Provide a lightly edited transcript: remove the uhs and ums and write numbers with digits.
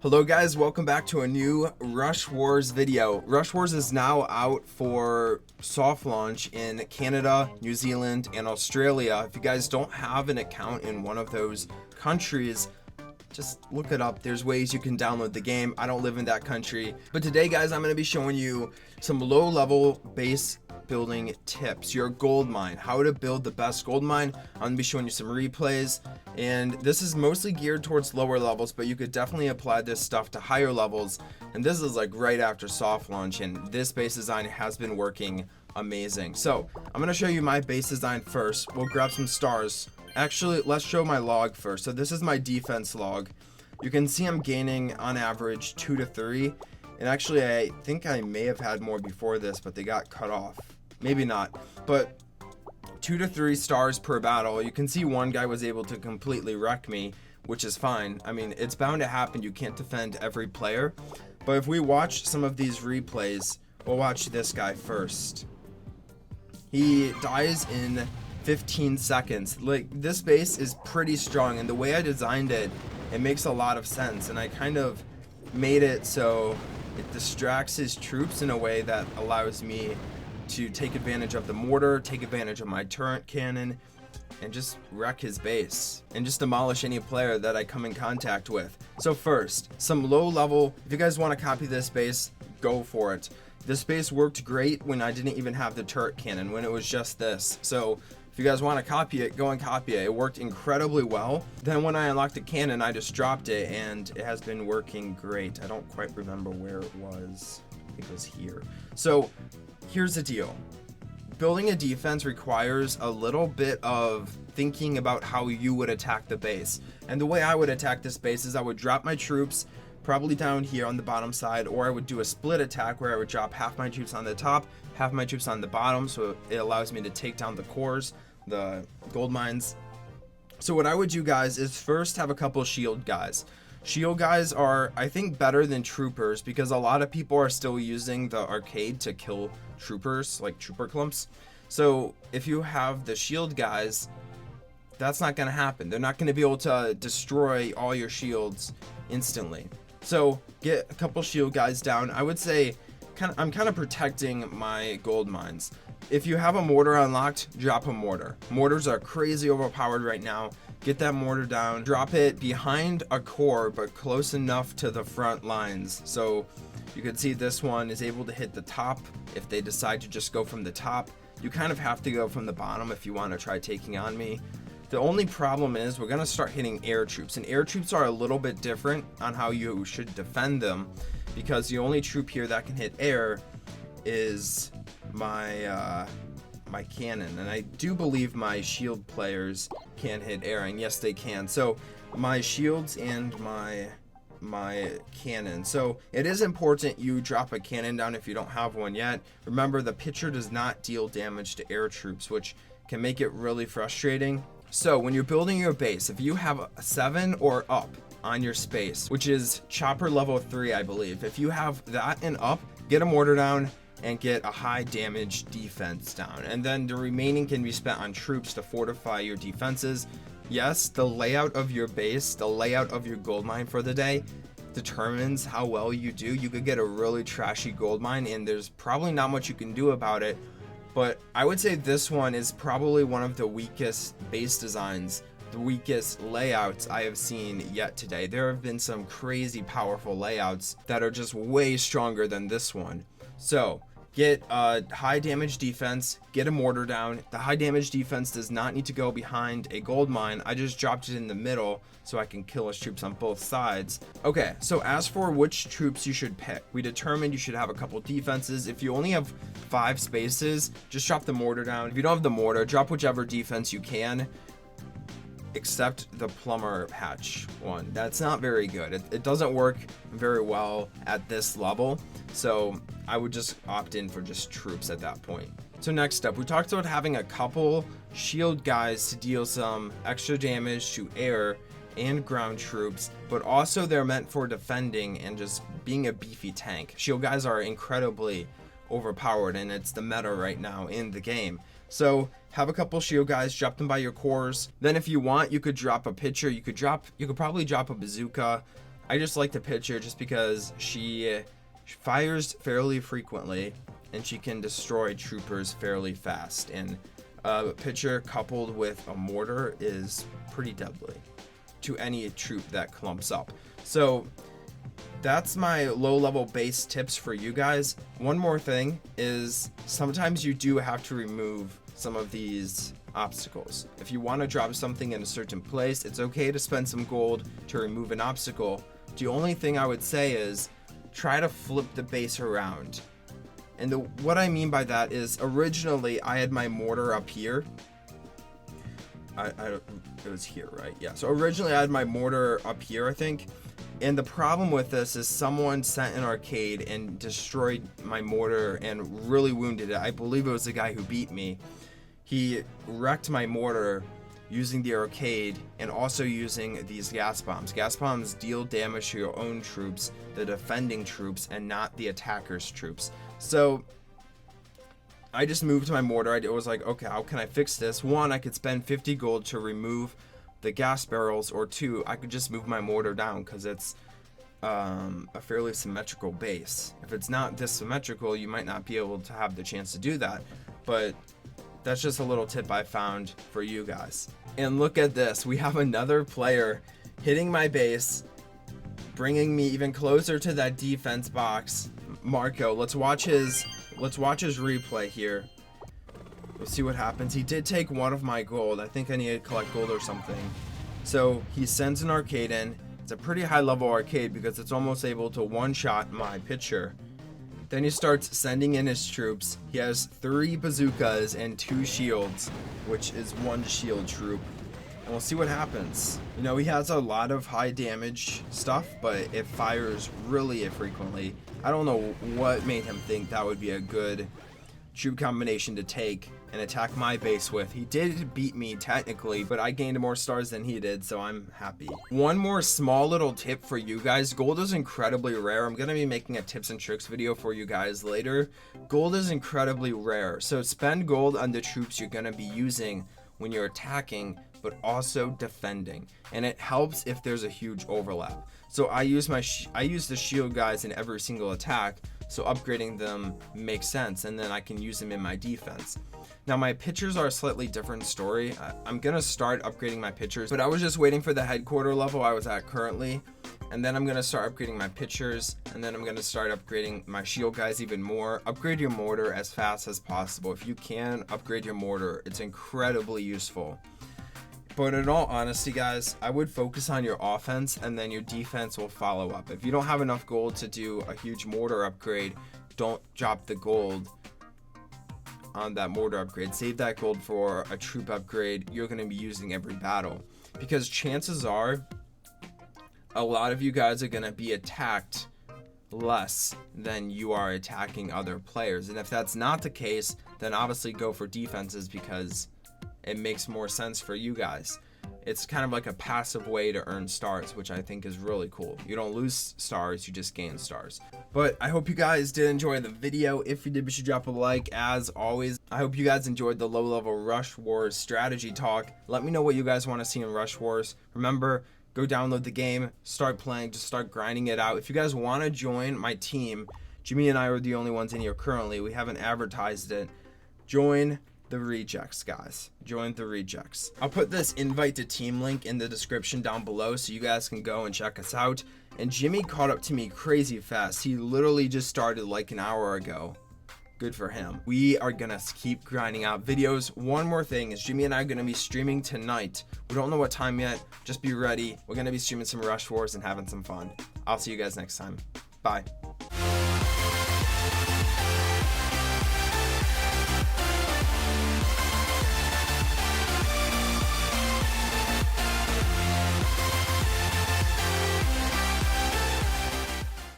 Hello guys, welcome back to a new Rush Wars video. Rush Wars is now out for soft launch in Canada, New Zealand, and Australia. If you guys don't have an account in one of those countries, just look it up. There's ways you can download the game. I don't live in that country. But today guys, I'm going to be showing you some low level base building tips, your gold mine, how to build the best gold mine. I'm going to be showing you some replays, and this is mostly geared towards lower levels, but you could definitely apply this stuff to higher levels. And this is like right after soft launch, and this base design has been working amazing. So I'm going to show you my base design first. We'll grab some stars. Actually, let's show my log first. So this is my defense log. You can see I'm gaining on average 2 to 3. And actually, I think I may have had more before this, but they got cut off. Maybe not. But 2 to 3 stars per battle. You can see one guy was able to completely wreck me, which is fine. I mean, it's bound to happen. You can't defend every player. But if we watch some of these replays, we'll watch this guy first. He dies in 15 seconds. Like, this base is pretty strong, and the way I designed it, it makes a lot of sense. And I kind of made it so it distracts his troops in a way that allows me to take advantage of the mortar, take advantage of my turret cannon, and just wreck his base and just demolish any player that I come in contact with. So first, some low level, if you guys want to copy this base, go for it. This base worked great when I didn't even have the turret cannon, when it was just this. So if you guys want to copy it, go and copy it. It worked incredibly well. Then when I unlocked the cannon, I just dropped it, and it has been working great. I don't quite remember where it was. I think it was here. So here's the deal. Building a defense requires a little bit of thinking about how you would attack the base. And the way I would attack this base is I would drop my troops probably down here on the bottom side, or I would do a split attack where I would drop half my troops on the top, half my troops on the bottom, so it allows me to take down the cores, the gold mines. So what I would do, guys, is first have a couple shield guys. Shield guys are, I think, better than troopers because a lot of people are still using the arcade to kill troopers, like trooper clumps. So if you have the shield guys, that's not going to happen. They're not going to be able to destroy all your shields instantly. So get a couple shield guys down. I would say I'm kind of protecting my gold mines. If you have a mortar unlocked, drop a mortar. Mortars are crazy overpowered right now. Get that mortar down, drop it behind a core, but close enough to the front lines. So you can see this one is able to hit the top. If they decide to just go from the top, you kind of have to go from the bottom if you want to try taking on me. The only problem is we're going to start hitting air troops, and air troops are a little bit different on how you should defend them, because the only troop here that can hit air is my cannon, and I do believe my shield players can hit air, and yes, they can. So my shields and my cannon. So it is important you drop a cannon down if you don't have one yet. Remember, the pitcher does not deal damage to air troops, which can make it really frustrating. So when you're building your base, if you have a 7 or up on your space, which is chopper level 3, I believe, if you have that and up, get a mortar down and get a high damage defense down, and then the remaining can be spent on troops to fortify your defenses. Yes, the layout of your base, the layout of your gold mine for the day determines how well you do. You could get a really trashy gold mine, and there's probably not much you can do about it. But I would say this one is probably one of the weakest base designs, the weakest layouts I have seen yet today. There have been some crazy powerful layouts that are just way stronger than this one. So get a high damage defense, get a mortar down. The high damage defense does not need to go behind a gold mine. I just dropped it in the middle so I can kill his troops on both sides. Okay, so as for which troops you should pick, we determined you should have a couple defenses. If you only have 5 spaces, just drop the mortar down. If you don't have the mortar, drop whichever defense you can, except the plumber hatch one. That's not very good. It doesn't work very well at this level, so I would just opt in for just troops at that point. So next up, we talked about having a couple shield guys to deal some extra damage to air and ground troops, but also they're meant for defending and just being a beefy tank. Shield guys are incredibly overpowered, and it's the meta right now in the game. So have a couple shield guys, drop them by your cores. Then if you want, you could drop a pitcher. You could probably drop a bazooka. I just like the pitcher just because she fires fairly frequently and she can destroy troopers fairly fast. And a pitcher coupled with a mortar is pretty deadly to any troop that clumps up. So that's my low level base tips for you guys. One more thing is sometimes you do have to remove some of these obstacles. If you want to drop something in a certain place, it's okay to spend some gold to remove an obstacle. The only thing I would say is try to flip the base around. And what I mean by that is originally I had my mortar up here. It was here, right? Yeah. So originally I had my mortar up here, I think. And the problem with this is someone sent an arcade and destroyed my mortar and really wounded it. I believe it was the guy who beat me. He wrecked my mortar using the arcade and also using these gas bombs. Gas bombs deal damage to your own troops, the defending troops, and not the attacker's troops. So I just moved my mortar. I was like, okay, how can I fix this? One, I could spend 50 gold to remove the gas barrels, or two, I could just move my mortar down because it's a fairly symmetrical base. If it's not this symmetrical, you might not be able to have the chance to do that. But that's just a little tip I found for you guys. And look at this, we have another player hitting my base, bringing me even closer to that defense box. Marco, let's watch his replay here. We'll see what happens. He did take one of my gold. I think I need to collect gold or something. So he sends an arcade in. It's a pretty high level arcade because it's almost able to one-shot my pitcher. Then he starts sending in his troops. He has 3 bazookas and 2 shields, which is 1 shield troop. And we'll see what happens. You know, he has a lot of high damage stuff, but it fires really infrequently. I don't know what made him think that would be a good troop combination to take and attack my base with. He did beat me technically, but I gained more stars than he did, so I'm happy. One more small little tip for you guys. Gold is incredibly rare. I'm gonna be making a tips and tricks video for you guys later. Gold is incredibly rare, so spend gold on the troops you're gonna be using when you're attacking, but also defending. And it helps if there's a huge overlap. So I use the shield guys in every single attack, so upgrading them makes sense, and then I can use them in my defense. Now my pitchers are a slightly different story. I'm gonna start upgrading my pitchers, but I was just waiting for the headquarter level I was at currently, and then I'm gonna start upgrading my pitchers, and then I'm gonna start upgrading my shield guys even more. Upgrade your mortar as fast as possible. If you can, upgrade your mortar. It's incredibly useful. But in all honesty, guys, I would focus on your offense and then your defense will follow up. If you don't have enough gold to do a huge mortar upgrade, don't drop the gold on that mortar upgrade. Save that gold for a troop upgrade you're going to be using every battle. Because chances are a lot of you guys are going to be attacked less than you are attacking other players. And if that's not the case, then obviously go for defenses because it makes more sense for you guys. It's kind of like a passive way to earn stars, which I think is really cool. You don't lose stars, you just gain stars. But I hope you guys did enjoy the video. If you did, be sure to drop a like. As always, I hope you guys enjoyed the low-level Rush Wars strategy talk. Let me know what you guys want to see in Rush Wars. Remember, go download the game, start playing, just start grinding it out. If you guys want to join my team, Jimmy and I are the only ones in here currently. We haven't advertised it. Join the rejects, guys. Join the rejects. I'll put this invite to team link in the description down below so you guys can go and check us out. And Jimmy caught up to me crazy fast. He literally just started like an hour ago. Good for him. We are gonna keep grinding out videos. One more thing is Jimmy and I are gonna be streaming tonight. We don't know what time yet. Just be ready. We're gonna be streaming some Rush Wars and having some fun. I'll see you guys next time. Bye.